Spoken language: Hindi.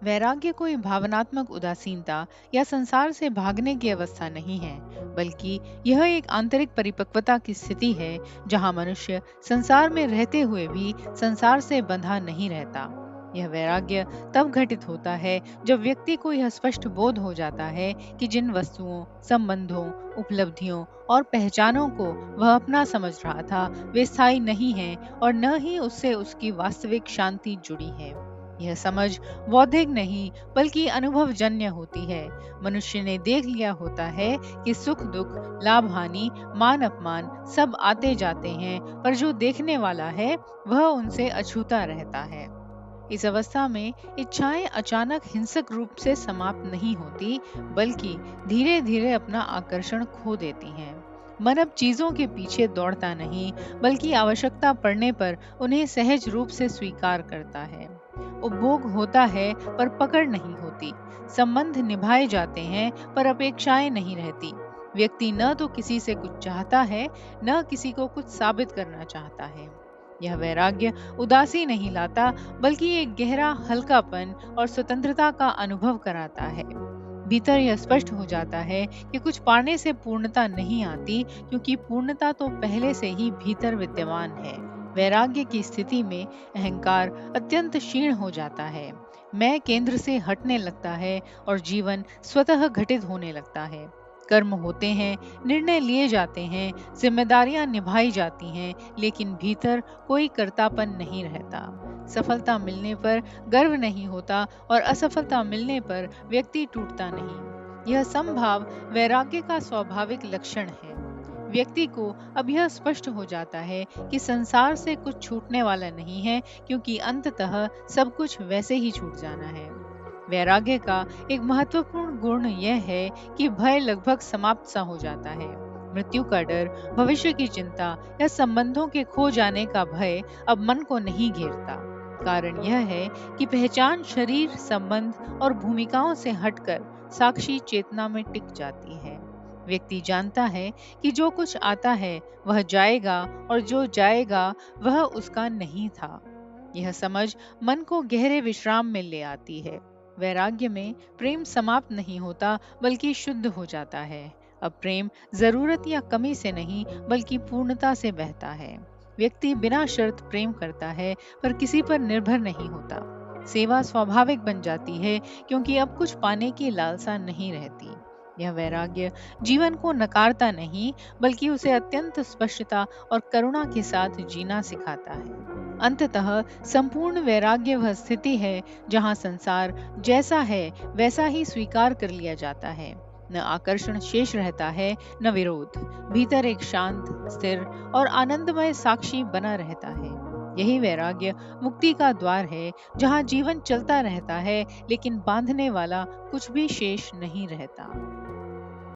वैराग्य कोई भावनात्मक उदासीनता या संसार से भागने की अवस्था नहीं है, बल्कि यह एक आंतरिक परिपक्वता की स्थिति है जहां मनुष्य संसार में रहते हुए भी संसार से बंधा नहीं रहता। यह वैराग्य तब घटित होता है जब व्यक्ति को यह स्पष्ट बोध हो जाता है कि जिन वस्तुओं, संबंधों, उपलब्धियों और पहचानों को वह अपना समझ रहा था, वे स्थायी नहीं हैं और न ही उससे उसकी वास्तविक शांति जुड़ी है। यह समझ बौद्धिक नहीं बल्कि अनुभवजन्य होती है। मनुष्य ने देख लिया होता है कि सुख दुख, लाभ हानि, मान अपमान सब आते जाते हैं, पर जो देखने वाला है वह उनसे अछूता रहता है। इस अवस्था में इच्छाएं अचानक हिंसक रूप से समाप्त नहीं होती, बल्कि धीरे धीरे अपना आकर्षण खो देती हैं। मन अब चीजों के पीछे दौड़ता नहीं, बल्कि आवश्यकता पड़ने पर उन्हें सहज रूप से स्वीकार करता है। उपभोग होता है पर पकड़ नहीं होती। संबंध निभाए जाते हैं पर अपेक्षाएं नहीं रहती। व्यक्ति न तो किसी से कुछ चाहता है, न किसी को कुछ साबित करना चाहता है। यह वैराग्य उदासी नहीं लाता, बल्कि एक गहरा हल्कापन और स्वतंत्रता का अनुभव कराता है। भीतर यह स्पष्ट हो जाता है कि कुछ पाने से पूर्णता नहीं आती, क्योंकि पूर्णता तो पहले से ही भीतर विद्यमान है। वैराग्य की स्थिति में अहंकार अत्यंत क्षीण हो जाता है। मैं केंद्र से हटने लगता है और जीवन स्वतः घटित होने लगता है। कर्म होते हैं, निर्णय लिए जाते हैं, जिम्मेदारियां निभाई जाती हैं, लेकिन भीतर कोई कर्तापन नहीं रहता। सफलता मिलने पर गर्व नहीं होता और असफलता मिलने पर व्यक्ति टूटता नहीं। यह समभाव वैराग्य का स्वाभाविक लक्षण है। व्यक्ति को अब यह स्पष्ट हो जाता है कि संसार से कुछ छूटने वाला नहीं है, क्योंकि अंततः सब कुछ वैसे ही छूट जाना है। वैराग्य का एक महत्वपूर्ण गुण यह है कि भय लगभग समाप्त सा हो जाता है। मृत्यु का डर, भविष्य की चिंता या संबंधों के खो जाने का भय अब मन को नहीं घेरता। कारण यह है कि पहचान शरीर, संबंध और भूमिकाओं से हटकर साक्षी चेतना में टिक जाती है। व्यक्ति जानता है कि जो कुछ आता है वह जाएगा और जो जाएगा वह उसका नहीं था। यह समझ मन को गहरे विश्राम में ले आती है। वैराग्य में प्रेम समाप्त नहीं होता, बल्कि शुद्ध हो जाता है। अब प्रेम जरूरत या कमी से नहीं, बल्कि पूर्णता से बहता है। व्यक्ति बिना शर्त प्रेम करता है, पर किसी पर निर्भर नहीं होता। सेवा स्वाभाविक बन जाती है, क्योंकि अब कुछ पाने की लालसा नहीं रहती। यह वैराग्य जीवन को नकारता नहीं, बल्कि उसे अत्यंत स्पष्टता और करुणा के साथ जीना सिखाता है। अंततः संपूर्ण वैराग्य वह स्थिति है जहाँ संसार जैसा है वैसा ही स्वीकार कर लिया जाता है। न आकर्षण शेष रहता है, न विरोध। भीतर एक शांत, स्थिर और आनंदमय साक्षी बना रहता है। यही वैराग्य मुक्ति का द्वार है, जहाँ जीवन चलता रहता है, लेकिन बांधने वाला कुछ भी शेष नहीं रहता।